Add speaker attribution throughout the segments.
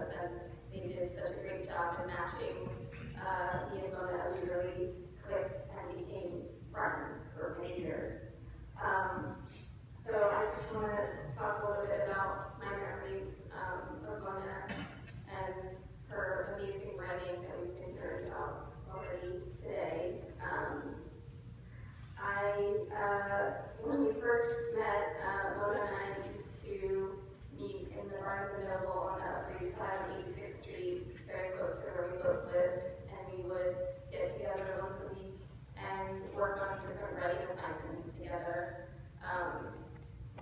Speaker 1: us, and they did such a great job in matching me and Mona. We really clicked and became friends for many years. So I just want to talk a little bit about my memories of Mona and her amazing writing that we've been hearing about already today. When we first met, Mona and I used to meet in the Barnes & Noble on the Upper East Side on 86th Street, very close to where we both lived, and we would get together once a week and work on different writing assignments together.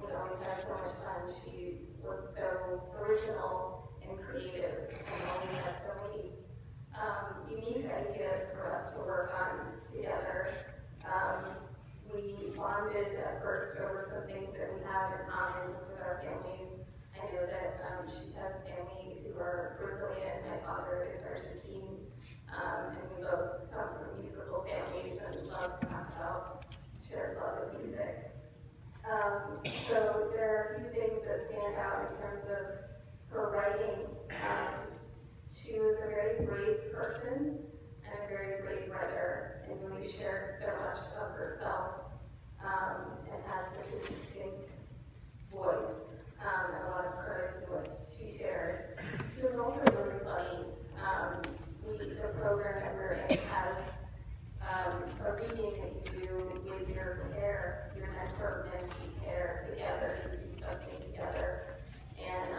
Speaker 1: We always had so much fun. She was so original and creative and always had so many unique ideas for us to work on together. We bonded at first over some things that we have in common with our families. I know that she has family who are Brazilian. My father is Argentine, and we both come from musical families and love to talk about shared love of music. So there are a few things that stand out in terms of her writing. She was a very brave person and a very brave writer, and really shared so much of herself and had such a distinct voice and a lot of courage in what she shared. She was also really funny. The program that we're in has a reading that you do with your pair, your mentor-mentee pair together, to read something together. And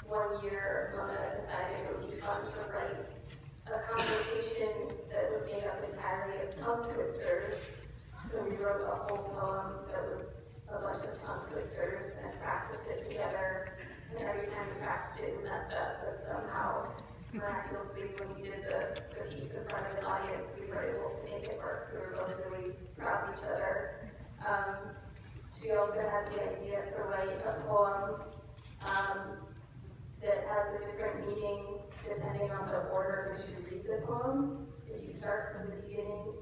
Speaker 1: one year, Mona decided it would be fun to write a conversation that was made up entirely of tongue twisters. So we wrote a whole poem that was a bunch of tongue twisters and practiced it together. And every time we practiced it, we messed up, but somehow, miraculously, when we did the piece in front of an audience, we were able to make it work. So we were both really proud of each other. She also had the idea to write a poem that has a different meaning depending on the order in which you read the poem. If you start from the beginning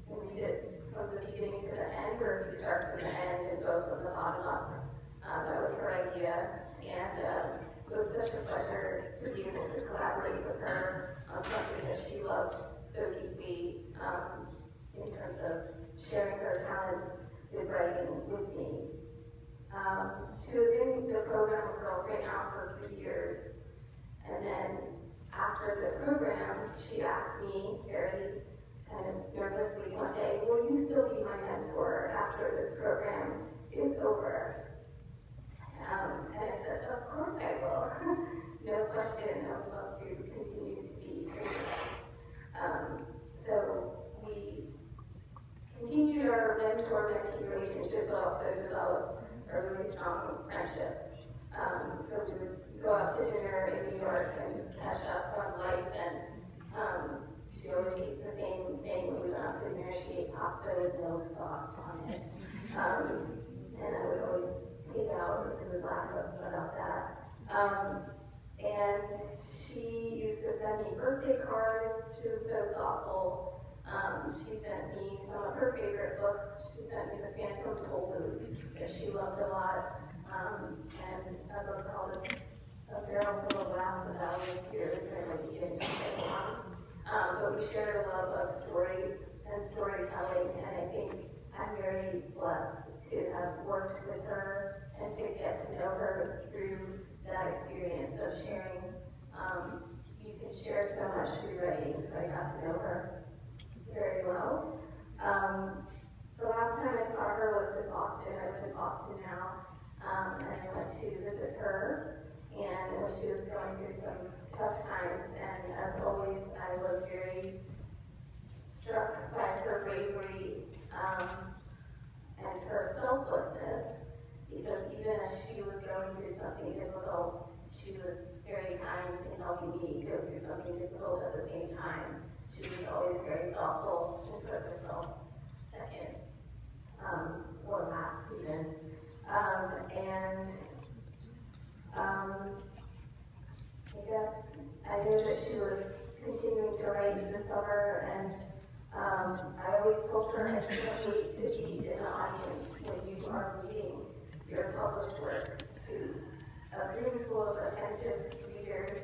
Speaker 1: and read it from the beginning to the end, or if you start from the end and go from the bottom up. That was her idea, and it was such a pleasure to be able to collaborate with her on something that she loved so deeply in terms of sharing her talents with writing with me. She was in the program with Girls Right Now for 3 years, and then after the program, she asked me very kind of nervously one day, "Will you still be my mentor after this program is over?" And I said, "Of course I will." No question, I would love to continue to be here. So we continued our mentor-mentee relationship, but also developed a really strong friendship. So we would go out to dinner in New York and just catch up on life, and she always ate the same thing when we went out to dinner. She ate pasta with no sauce on it. And I would always take hours and laugh about that. And she used to send me birthday cards. She was so thoughtful. She sent me some of her favorite books. She sent me The Phantom Tollbooth that she loved a lot, and a book called A Barrel Full of Laughs, A Valley of Tears, and I went to get into it long. But we shared a love of stories and storytelling, and I think I'm very blessed to have worked with her and to get to know her through that experience of sharing. You can share so much through writing, so I got to know her very well. The last time I saw her was in Boston. I live in Boston now, and I went to visit her, and she was going through some tough times, and as always, I was very struck by her bravery and her selflessness, because even as she was going through something difficult, she was very kind in helping me go through something difficult at the same time. She was always very thoughtful and put herself second, or last even. I guess I knew that she was continuing to write this summer, and I always told her I can't wait to be in the audience when you are reading your published works to a room full of attentive readers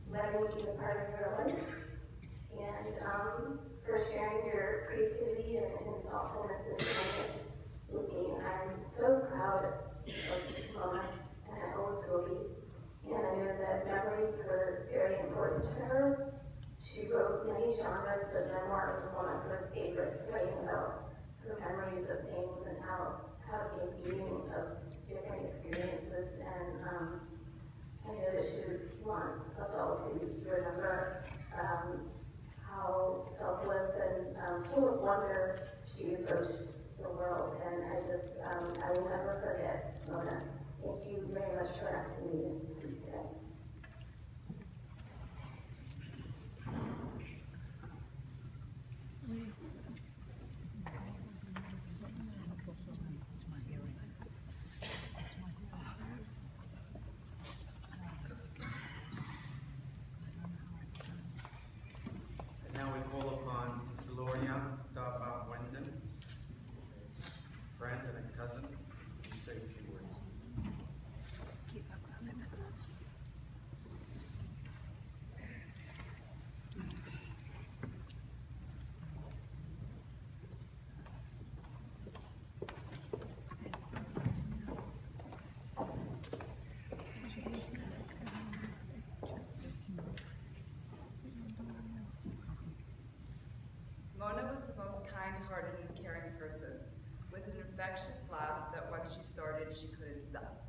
Speaker 1: letting me be a part of your life, and for sharing your creativity and thoughtfulness and kindness with me. I'm so proud of Mona, and I always will be. And I know that memories were very important to her. She wrote many genres, but memoir was one of her favorites, writing about her memories of things and how to make meaning of different experiences. And I know that she would want us all to remember how selfless and full of wonder she approached the world. And I will never forget Mona. Thank you very much for asking me to speak today.
Speaker 2: Now we call upon Gloria Daba-Wenden, friend and a cousin, to say a few words.
Speaker 3: Mona was the most kind-hearted and caring person, with an infectious laugh that once she started, she couldn't stop.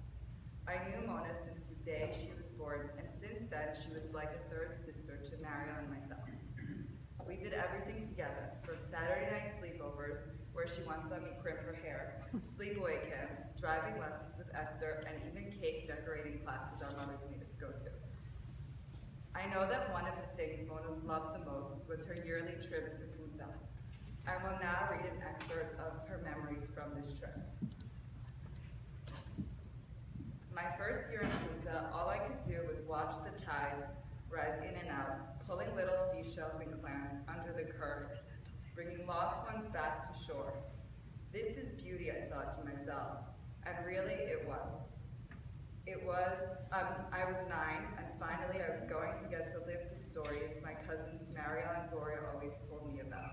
Speaker 3: I knew Mona since the day she was born, and since then, she was like a third sister to Marion and myself. We did everything together, from Saturday night sleepovers, where she once let me crimp her hair, sleepaway camps, driving lessons with Esther, and even cake decorating classes our mothers made us go to. I know that one of the things Mona's loved the most was her yearly trip to Punta. I will now read an excerpt of her memories from this trip. My first year in Punta, all I could do was watch the tides rise in and out, pulling little seashells and clams under the current, bringing lost ones back to shore. This is beauty, I thought to myself, and really it was. I was 9, and finally I was going to get to live the stories my cousins Marielle and Gloria always told me about.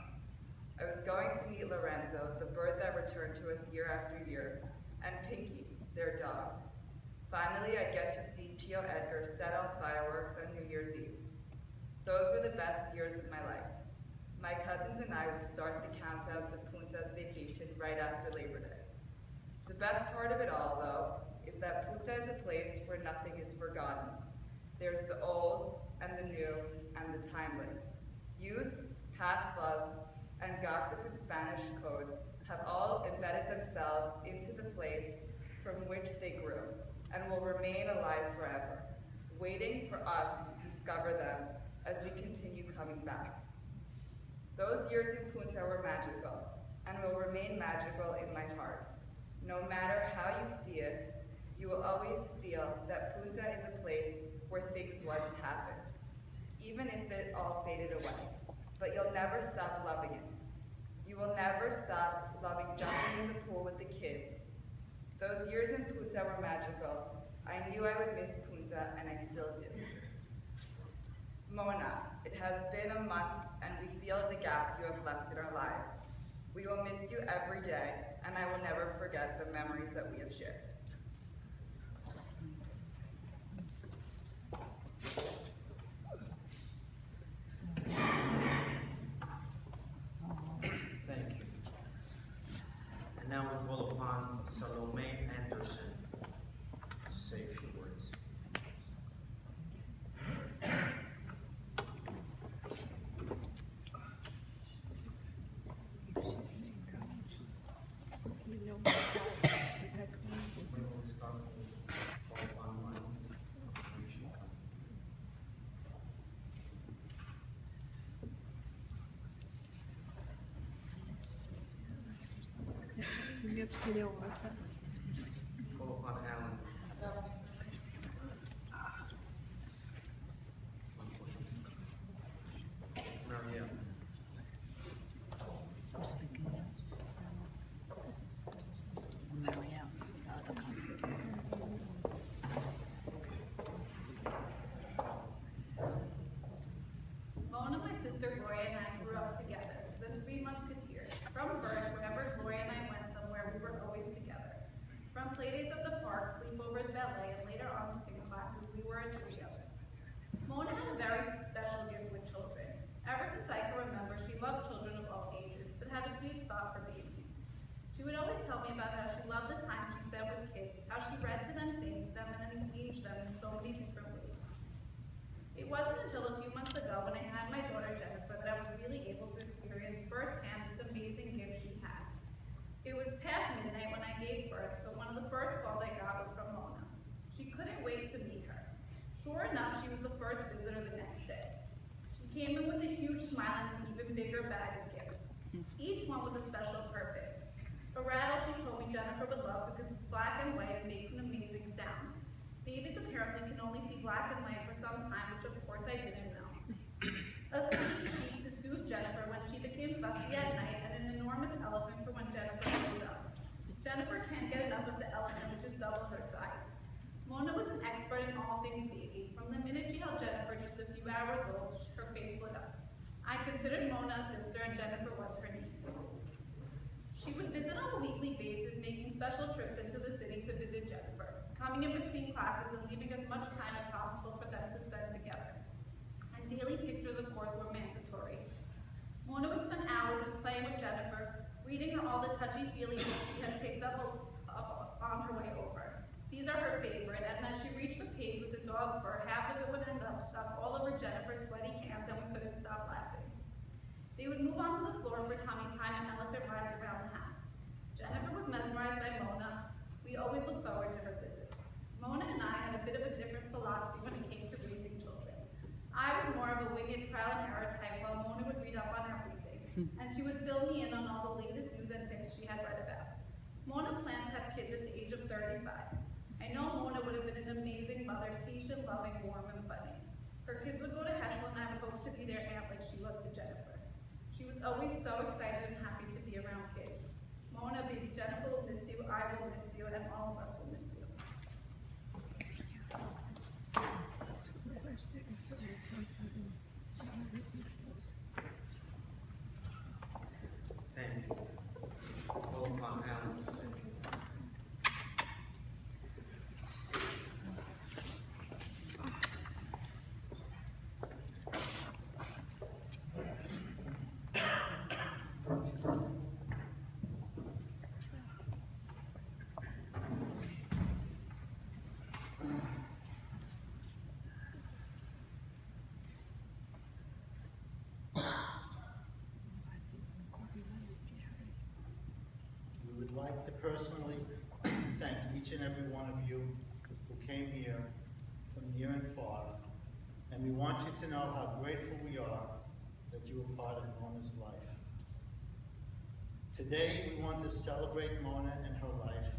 Speaker 3: I was going to meet Lorenzo, the bird that returned to us year after year, and Pinky, their dog. Finally, I'd get to see Tio Edgar set off fireworks on New Year's Eve. Those were the best years of my life. My cousins and I would start the countdown to Punta's vacation right after Labor Day. The best part of it all, though, is that Punta is a place where nothing is forgotten. There's the old and the new and the timeless. Youth, past loves, and gossip in Spanish code have all embedded themselves into the place from which they grew and will remain alive forever, waiting for us to discover them as we continue coming back. Those years in Punta were magical and will remain magical in my heart. No matter how you see it, you will always feel that Punta is a place where things once happened, even if it all faded away. But you'll never stop loving it. You will never stop loving jumping in the pool with the kids. Those years in Punta were magical. I knew I would miss Punta, and I still do. Mona, it has been a month, and we feel the gap you have left in our lives. We will miss you every day, and I will never forget the memories that we have shared.
Speaker 2: Thank you. And now we call upon Salome Anderson to say a few words. We will start with call upon one. Call upon Alan. Marielle.
Speaker 4: sister Gloria and I grew up together, the Three Musketeers. From birth, whenever Gloria and I went somewhere, we were always together. From playdates at the park, sleepovers, ballet, and later on spin classes, we were a trio. Mona had a very special gift with children. Ever since I can remember, she loved children of all ages, but had a sweet spot for babies. She would always tell me about how she loved the time she spent with kids, how she read to them, sang to them, and engaged them in so many different ways. It wasn't until a few months ago when I had my daughter Jennifer that I was really able to experience firsthand this amazing gift she had. It was past midnight when I gave birth, but one of the first calls I got was from Mona. She couldn't wait to meet her. Sure enough, she was the first visitor the next day. She came in with a huge smile and an even bigger bag of gifts, each one with a special purpose. A rattle she told me Jennifer would love because it's black and white and makes an amazing sound. Babies apparently can only see black and white for some time, which of course I didn't know. A sleep sheet to soothe Jennifer when she became fussy at night, and an enormous elephant for when Jennifer grows up. Jennifer can't get enough of the elephant, which is double her size. Mona was an expert in all things baby. From the minute she held Jennifer just a few hours old, her face lit up. I considered Mona a sister and Jennifer was her niece. She would visit on a weekly basis, making special trips into the city to visit Jennifer, coming in between classes and leaving as much time as possible for them to spend together. And daily pictures, of course, were mandatory. Mona would spend hours just playing with Jennifer, reading her all the touchy-feely books she had picked up on her way over. These are her favorite, and as she reached the page with the dog fur, half of it would end up stuck all over Jennifer's sweaty hands, and we couldn't stop laughing. They would move onto the floor for tummy time and elephant rides around the house. Jennifer was mesmerized by Mona. We always looked forward to her visits. Mona and I had a bit of a different philosophy when it came to raising children. I was more of a winged trial and error type, while Mona would read up on everything, and she would fill me in on all the latest news and tips she had read about. Mona planned to have kids at the age of 35. I know Mona would have been an amazing mother, patient, loving, warm, and funny. Her kids would go to Heschel, and I would hope to be their aunt like she was to Jennifer. She was always so excited and happy to be around kids. Mona, baby Jennifer will miss you, I will miss you, and all of us will miss you.
Speaker 2: Thank you. Call upon Alan to sing.
Speaker 5: I'd like to personally thank each and every one of you who came here from near and far, and we want you to know how grateful we are that you were part of Mona's life. Today we want to celebrate Mona and her life,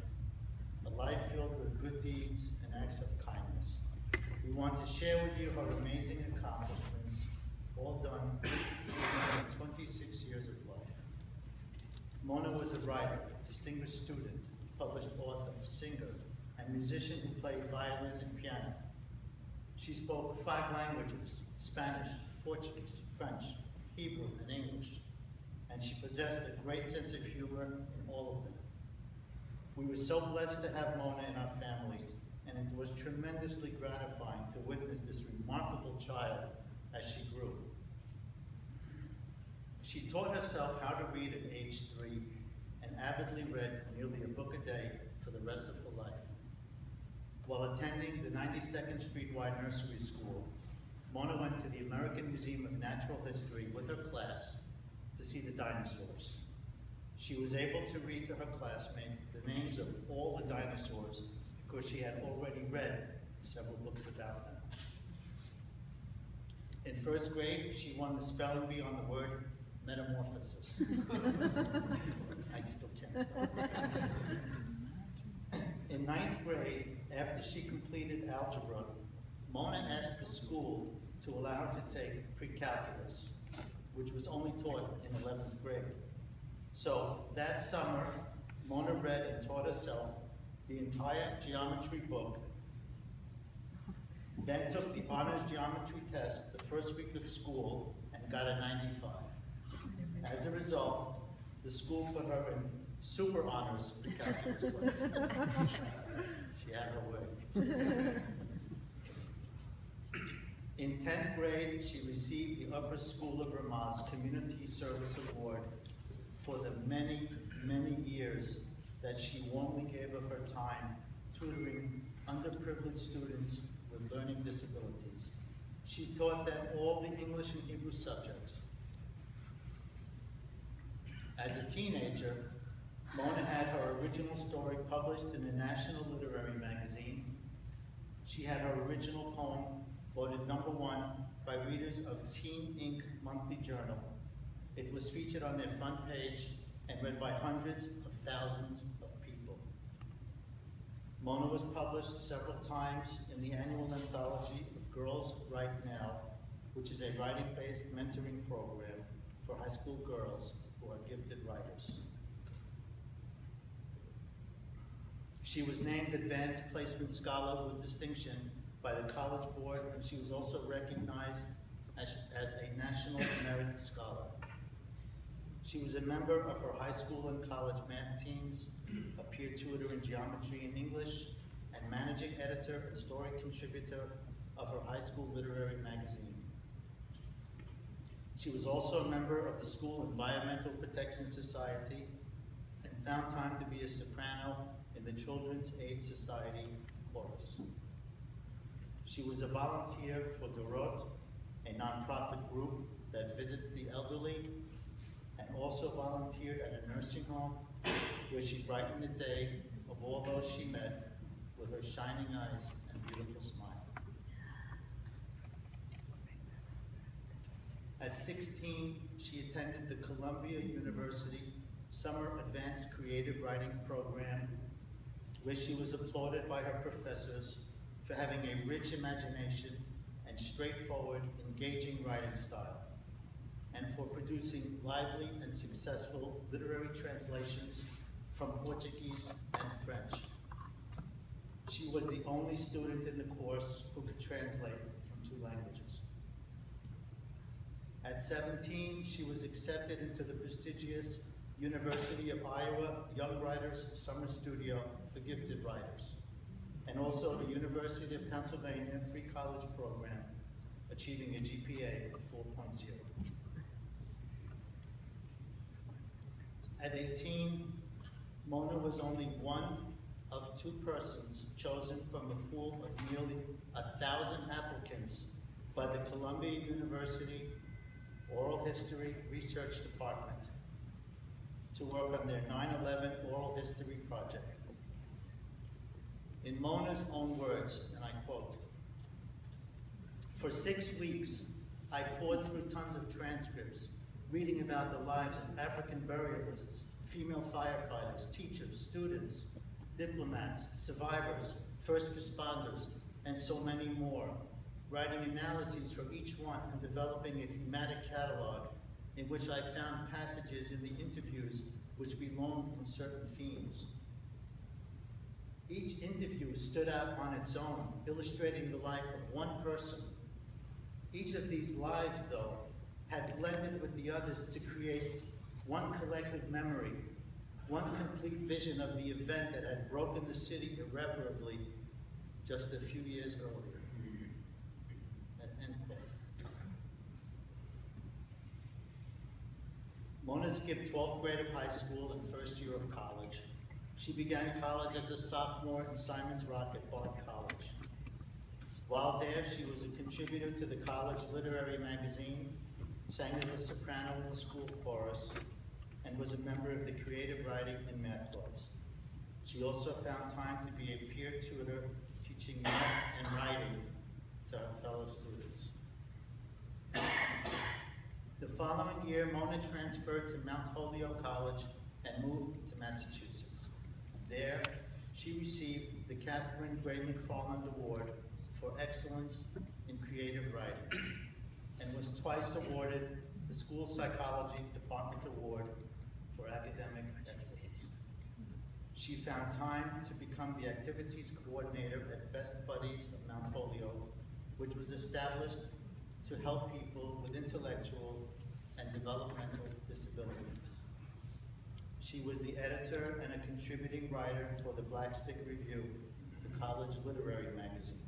Speaker 5: a life filled with good deeds and acts of kindness. We want to share with you her amazing accomplishments, all done in 26 years of life. Mona was a writer, distinguished student, published author, singer, and musician who played violin and piano. She spoke 5 languages: Spanish, Portuguese, French, Hebrew, and English. And she possessed a great sense of humor in all of them. We were so blessed to have Mona in our family, and it was tremendously gratifying to witness this remarkable child as she grew. She taught herself how to read at age 3 and avidly read nearly a book a day for the rest of her life. While attending the 92nd Street Wide Nursery School, Mona went to the American Museum of Natural History with her class to see the dinosaurs. She was able to read to her classmates the names of all the dinosaurs because she had already read several books about them. In 1st grade, she won the spelling bee on the word metamorphosis. I still can't spell. In 9th grade, after she completed algebra, Mona asked the school to allow her to take pre-calculus, which was only taught in 11th grade. So that summer, Mona read and taught herself the entire geometry book then took the honors geometry test the first week of school and got a 95. As a result, the school put her in super honors pre-calculus class. She had her way. In 10th grade, she received the Upper School of Vermont's Community Service Award for the many, many years that she warmly gave of her time tutoring underprivileged students with learning disabilities. She taught them all the English and Hebrew subjects. As a teenager, Mona had her original story published in a national literary magazine. She had her original poem voted #1 by readers of Teen Inc. monthly journal. It was featured on their front page and read by hundreds of thousands of people. Mona was published several times in the annual anthology of Girls Write Now, which is a writing-based mentoring program for high school girls who are gifted writers. She was named Advanced Placement Scholar with Distinction by the College Board, and she was also recognized as a National Merit Scholar. She was a member of her high school and college math teams, a peer tutor in geometry and English, and managing editor and story contributor of her high school literary magazine. She was also a member of the School Environmental Protection Society and found time to be a soprano in the Children's Aid Society chorus. She was a volunteer for Dorot, a nonprofit group that visits the elderly, and also volunteered at a nursing home where she brightened the day of all those she met with her shining eyes and beautiful smile. At 16, she attended the Columbia University Summer Advanced Creative Writing Program, where she was applauded by her professors for having a rich imagination and straightforward, engaging writing style, and for producing lively and successful literary translations from Portuguese and French. She was the only student in the course who could translate from 2 languages. At 17, she was accepted into the prestigious University of Iowa Young Writers Summer Studio for Gifted Writers, and also the University of Pennsylvania Pre-College Program, achieving a GPA of 4.0. At 18, Mona was only one of 2 persons chosen from a pool of nearly 1,000 applicants by the Columbia University Oral History Research Department to work on their 9/11 Oral History Project. In Mona's own words, and I quote, "For 6 weeks, I poured through tons of transcripts, reading about the lives of African burialists, female firefighters, teachers, students, diplomats, survivors, first responders, and so many more, writing analyses for each one and developing a thematic catalog in which I found passages in the interviews which belonged in certain themes. Each interview stood out on its own, illustrating the life of one person. Each of these lives, though, had blended with the others to create one collective memory, one complete vision of the event that had broken the city irreparably just a few years earlier." End quote. Mona skipped 12th grade of high school and first year of college. She began college as a sophomore in Simon's Rock at Bard College. While there, she was a contributor to the college literary magazine, sang as a soprano in the school chorus, and was a member of the creative writing and math clubs. She also found time to be a peer tutor, teaching math and writing to her fellow students. The following year, Mona transferred to Mount Holyoke College and moved to Massachusetts. There, she received the Catherine Gray McFarland Award for Excellence in Creative Writing, and was twice awarded the School Psychology Department Award for Academic Excellence. She found time to become the activities coordinator at Best Buddies of Mount Holyoke which was established to help people with intellectual and developmental disabilities. She was the editor and a contributing writer for the Black Stick Review, the college literary magazine.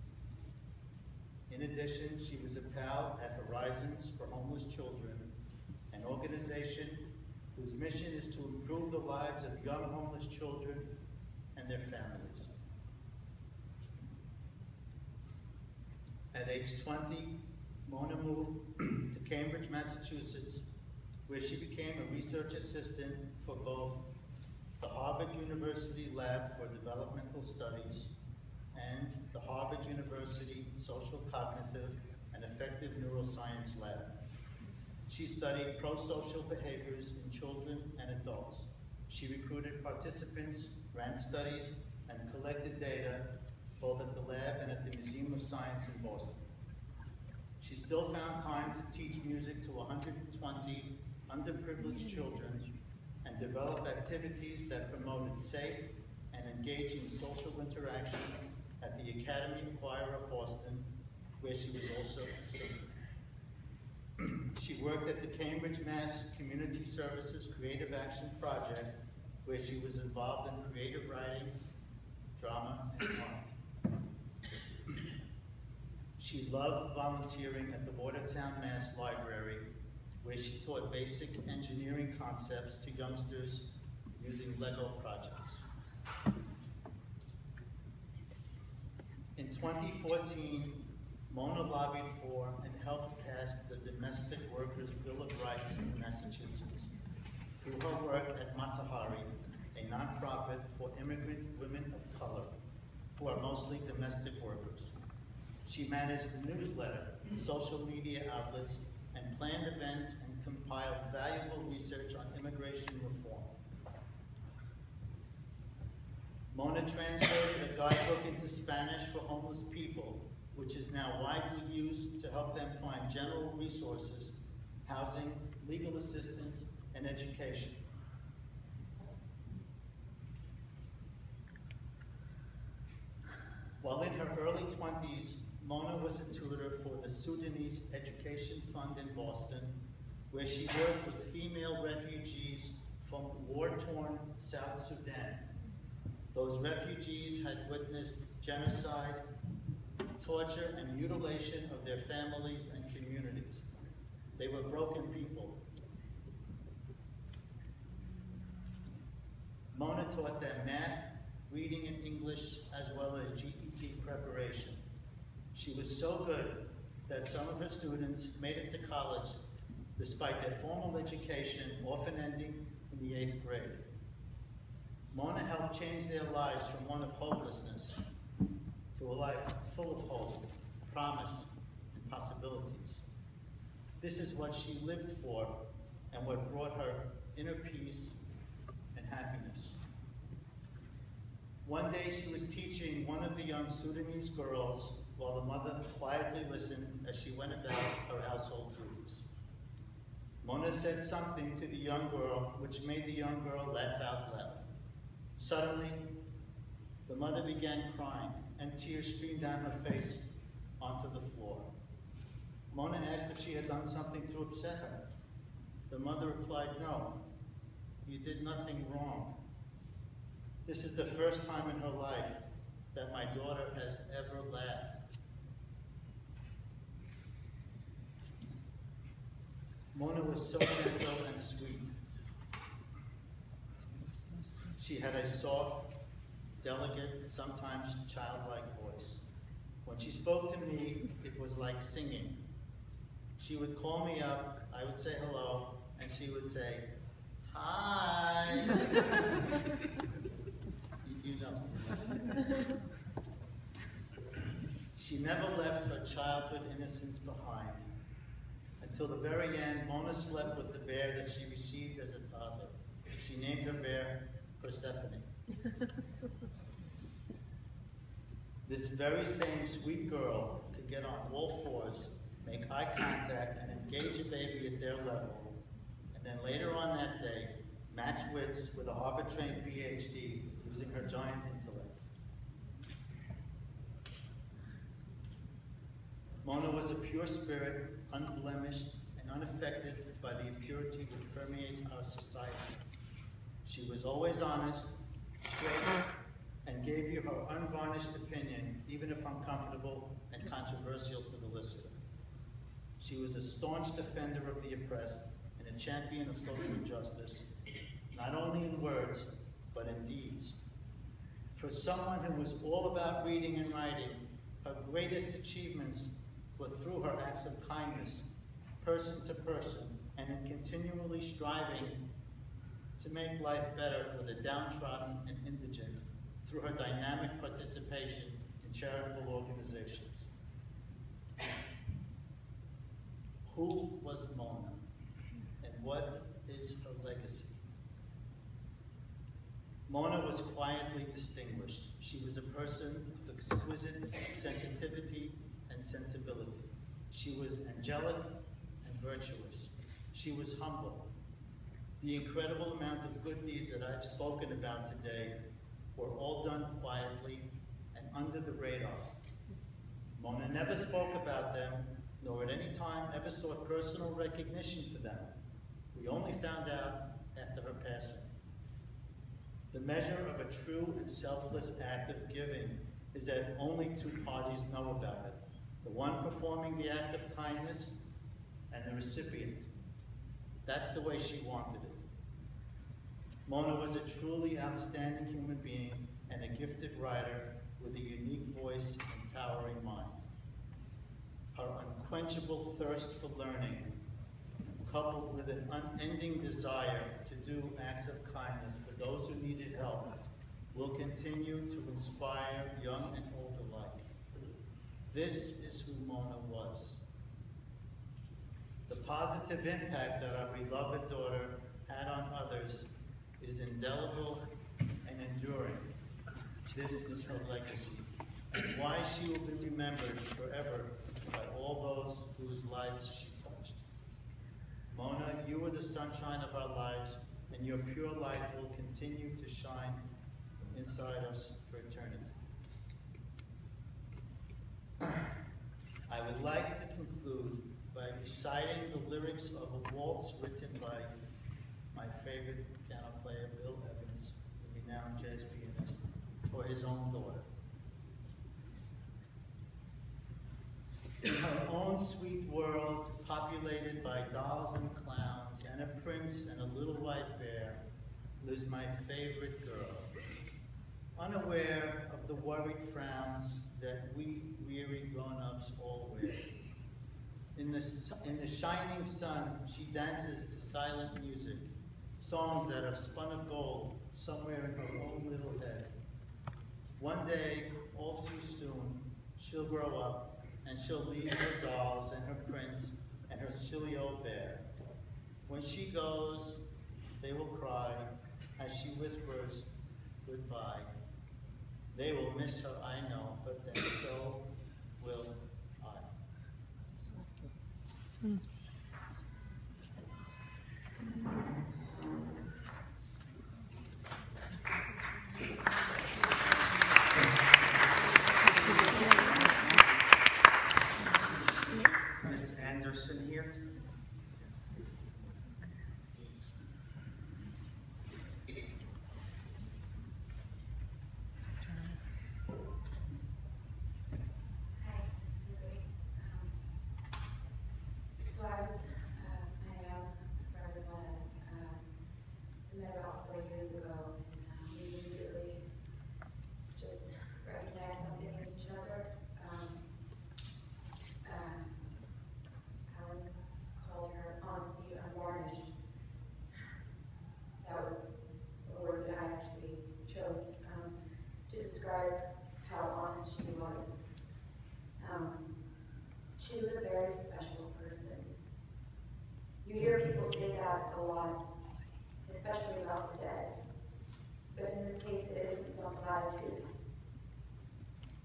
Speaker 5: In addition, she was a pal at Horizons for Homeless Children, an organization whose mission is to improve the lives of young homeless children and their families. At age 20, Mona moved to Cambridge, Massachusetts, where she became a research assistant for both the Harvard University Lab for Developmental Studies and the Harvard University Social Cognitive and Affective Neuroscience Lab. She studied pro-social behaviors in children and adults. She recruited participants, ran studies, and collected data both at the lab and at the Museum of Science in Boston. She still found time to teach music to 120 underprivileged children and develop activities that promoted safe and engaging social interaction at the Academy Choir of Boston, where she was also a singer. She worked at the Cambridge, Mass. Community Services Creative Action Project, where she was involved in creative writing, drama, and art. She loved volunteering at the Watertown, Mass. Library, where she taught basic engineering concepts to youngsters using Lego projects. In 2014, Mona lobbied for and helped pass the Domestic Workers' Bill of Rights in Massachusetts through her work at Matahari, a nonprofit for immigrant women of color who are mostly domestic workers. She managed the newsletter, social media outlets, and planned events and compiled valuable research on immigration reform. Mona translated a guidebook into Spanish for homeless people, which is now widely used to help them find general resources, housing, legal assistance, and education. While in her early 20s, Mona was a tutor for the Sudanese Education Fund in Boston, where she worked with female refugees from war-torn South Sudan. Those refugees had witnessed genocide, torture, and mutilation of their families and communities. They were broken people. Mona taught them math, reading, and English, as well as GED preparation. She was so good that some of her students made it to college despite their formal education often ending in the 8th grade. Mona helped change their lives from one of hopelessness to a life full of hope, promise, and possibilities. This is what she lived for and what brought her inner peace and happiness. One day she was teaching one of the young Sudanese girls while the mother quietly listened as she went about her household duties. Mona said something to the young girl which made the young girl laugh out loud. Suddenly, the mother began crying and tears streamed down her face onto the floor. Mona asked if she had done something to upset her. The mother replied, "No, you did nothing wrong. This is the first time in her life that my daughter has ever laughed." Mona was so gentle and sweet. She had a soft, delicate, sometimes childlike voice. When she spoke to me, it was like singing. She would call me up, I would say hello, and she would say, "Hi." You know. She never left her childhood innocence behind. Until the very end, Mona slept with the bear that she received as a toddler. She named her bear Persephone. This very same sweet girl could get on all fours, make eye contact, and engage a baby at their level, and then later on that day, match wits with a Harvard-trained PhD using her giant intellect. Mona was a pure spirit, unblemished and unaffected by the impurity which permeates our society. She was always honest, straight, and gave you her unvarnished opinion, even if uncomfortable and controversial to the listener. She was a staunch defender of the oppressed and a champion of social justice, not only in words, but in deeds. For someone who was all about reading and writing, her greatest achievements were through her acts of kindness, person to person, and in continually striving to make life better for the downtrodden and indigent through her dynamic participation in charitable organizations. Who was Mona, and what is her legacy? Mona was quietly distinguished. She was a person of exquisite sensitivity and sensibility. She was angelic and virtuous. She was humble. The incredible amount of good deeds that I've spoken about today were all done quietly and under the radar. Mona never spoke about them, nor at any time ever sought personal recognition for them. We only found out after her passing. The measure of a true and selfless act of giving is that only two parties know about it. The one performing the act of kindness and the recipient. That's the way she wanted it. Mona was a truly outstanding human being and a gifted writer with a unique voice and towering mind. Her unquenchable thirst for learning, coupled with an unending desire to do acts of kindness for those who needed help, will continue to inspire young and old alike. This is who Mona was. The positive impact that our beloved daughter had on others is indelible and enduring. This is her legacy, and why she will be remembered forever by all those whose lives she touched. Mona, you are the sunshine of our lives, and your pure light will continue to shine inside us for eternity. I would like to conclude by reciting the lyrics of a waltz written by my favorite piano player, Bill Evans, the renowned jazz pianist, for his own daughter. In her own sweet world, populated by dolls and clowns, and a prince and a little white bear, lives my favorite girl, unaware of the worried frowns that we weary grown-ups all wear. In the shining sun, she dances to silent music, songs that are spun of gold somewhere in her own little head. One day, all too soon, she'll grow up and she'll leave her dolls and her prince and her silly old bear. When she goes, they will cry as she whispers goodbye. They will miss her, I know, but then so will I.
Speaker 2: Is Miss Anderson here?
Speaker 1: So I am a friend of Mona's. We met about 4 years ago, and we immediately just recognized something in each other. Alan called her honesty unvarnished. That was the word that I actually chose to describe how honest she was. She was a very special person. You hear people say that a lot, especially about the dead. But in this case, it isn't some platitude.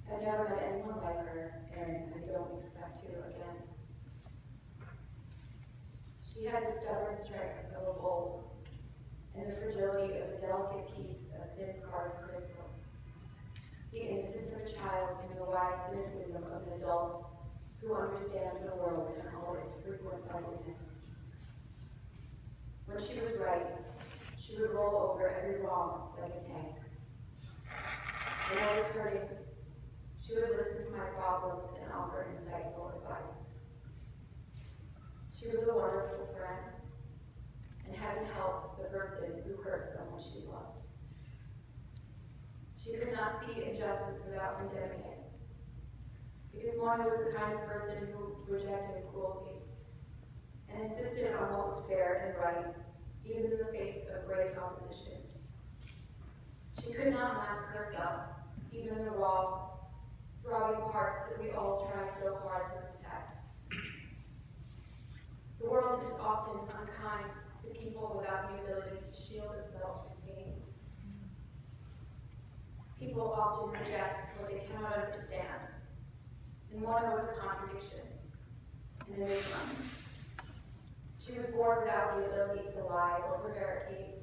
Speaker 1: I've never met anyone like her, and I don't expect to again. She had the stubborn strength of a bull and the fragility of a delicate piece of thin carved crystal. The innocence of a child and the wise cynicism of an adult who understands the world and all its frequent ugliness. When she was right, she would roll over every wrong like a tank. When I was hurting, she would listen to my problems and offer insightful advice. She was a wonderful friend, and heaven help the person who hurt someone she loved. She could not see injustice without condemning it, because Mona was the kind of person who rejected cruelty and insisted on what was fair and right, even in the face of great opposition. She could not mask herself, even in the raw, throbbing parts that we all try so hard to protect. The world is often unkind to people without the ability to shield themselves from pain. People often reject what they cannot understand, and Mona was a contradiction, an enigma. She was born without the ability to lie or prevaricate.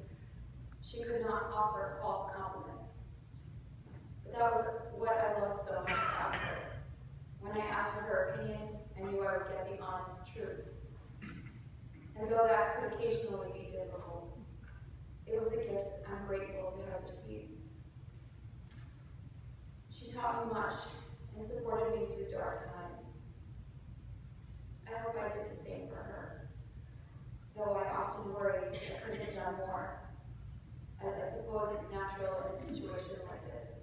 Speaker 1: She could not offer false compliments. But that was what I loved so much about her. When I asked for her opinion, I knew I would get the honest truth. And though that could occasionally be difficult, it was a gift I'm grateful to have received. She taught me much and supported me through dark times. I hope I did the same for her, though I often worry I could have done more, as I suppose it's natural in a situation like this.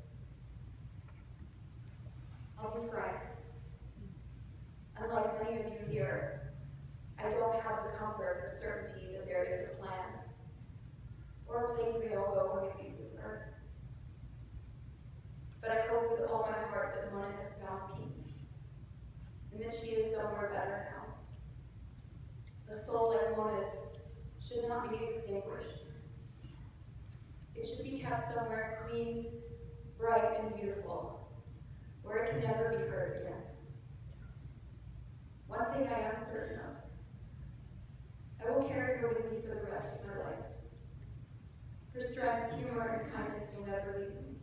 Speaker 1: I'll be frank. Unlike many of you here, I don't have the comfort or certainty that there is a plan, or a place we all go when we leave this earth. But I hope with all my heart that Mona has found peace, and that she is somewhere better now. A soul like Mona's should not be extinguished. It should be kept somewhere clean, bright, and beautiful, where it can never be hurt again. One thing I am certain of: I will carry her with me for the rest of my life. Her strength, humor, and kindness will never leave me.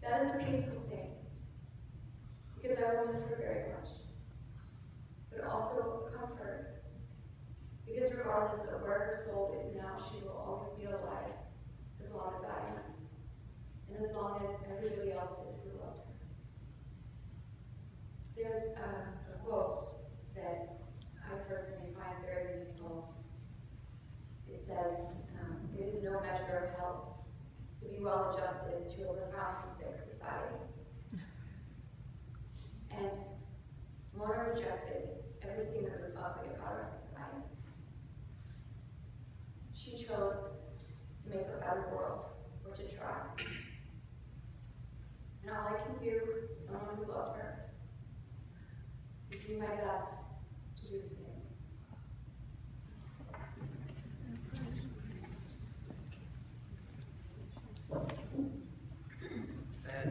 Speaker 1: That is a painful thing, because I will miss her very much, but also a comfort, because regardless of where her soul is now, she will always be alive, as long as I am, and as long as everybody else is who loved her. There's a quote that I personally find very meaningful. It says, "It is no measure of health to be well adjusted to a profoundly sick society." And Mona rejected everything that was ugly about our society. She chose to make a better world, or to try. And all I can do, as someone who loved her, is do my best to do the same.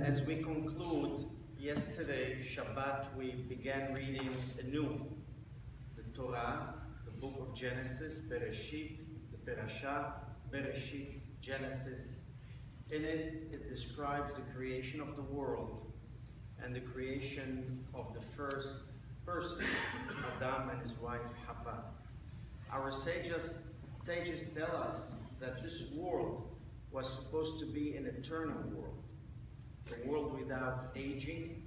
Speaker 2: As we conclude, yesterday, Shabbat, we began reading anew the Torah, the book of Genesis, Bereshit, the Perashah, Bereshit, Genesis. In it, it describes the creation of the world and the creation of the first person, Adam and his wife, Hava. Our sages tell us that this world was supposed to be an eternal world. A world without aging,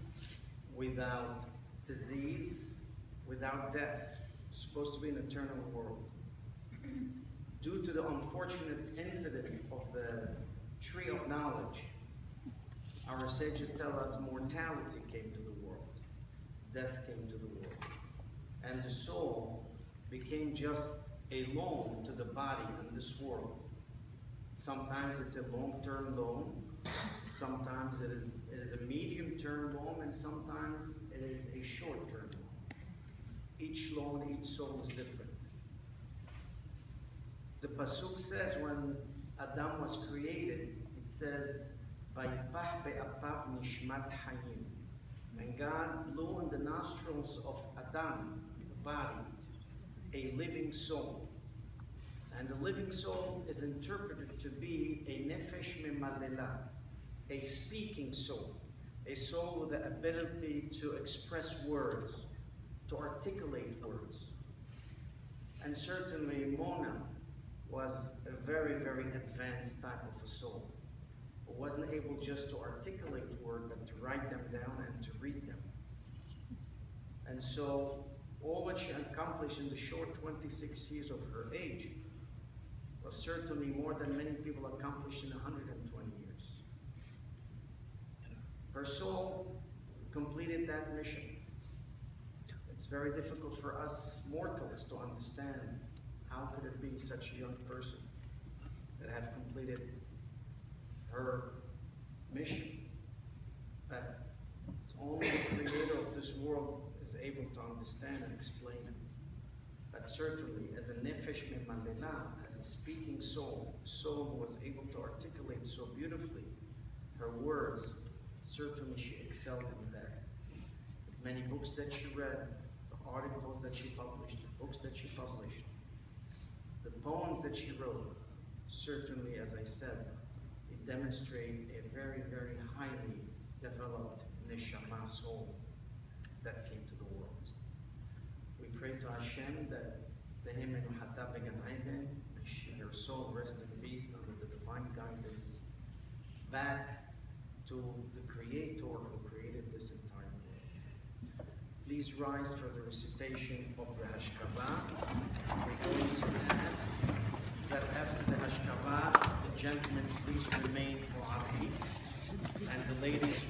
Speaker 2: without disease, without death. It's supposed to be an eternal world. Due to the unfortunate incident of the tree of knowledge, our sages tell us mortality came to the world. Death came to the world. And the soul became just a loan to the body in this world. Sometimes it's a long-term loan. Sometimes it is a medium-term loan, and sometimes it is a short-term loan. Each loan, each soul is different. The Pasuk says when Adam was created, it says, "Vayipach be'apav nishmat hayim." And God blew in the nostrils of Adam, the body, a living soul. And the living soul is interpreted to be a nefesh memalela, a speaking soul, a soul with the ability to express words, to articulate words. And certainly Mona was a very, very advanced type of a soul, who wasn't able just to articulate words, but to write them down and to read them. And so all that she accomplished in the short 26 years of her age was certainly more than many people accomplished in 120 years. Her soul completed that mission. It's very difficult for us mortals to understand how could it be such a young person that have completed her mission. But it's only the creator of this world is able to understand and explain it. But certainly, as a nefesh memalela, as a speaking soul, a soul who was able to articulate so beautifully her words, certainly she excelled in that. The many books that she read, the articles that she published, the books that she published, the poems that she wrote, certainly, as I said, it demonstrates a very, very highly developed neshama soul that came to the world. We pray to Hashem that Tehimenu Hata Began Eden, may her soul rest in peace under the divine guidance back to the Creator who created this entire world. Please rise for the recitation of the Hashkabah. We're going to ask that after the Hashkabah, the gentlemen please remain for Arabi, and the ladies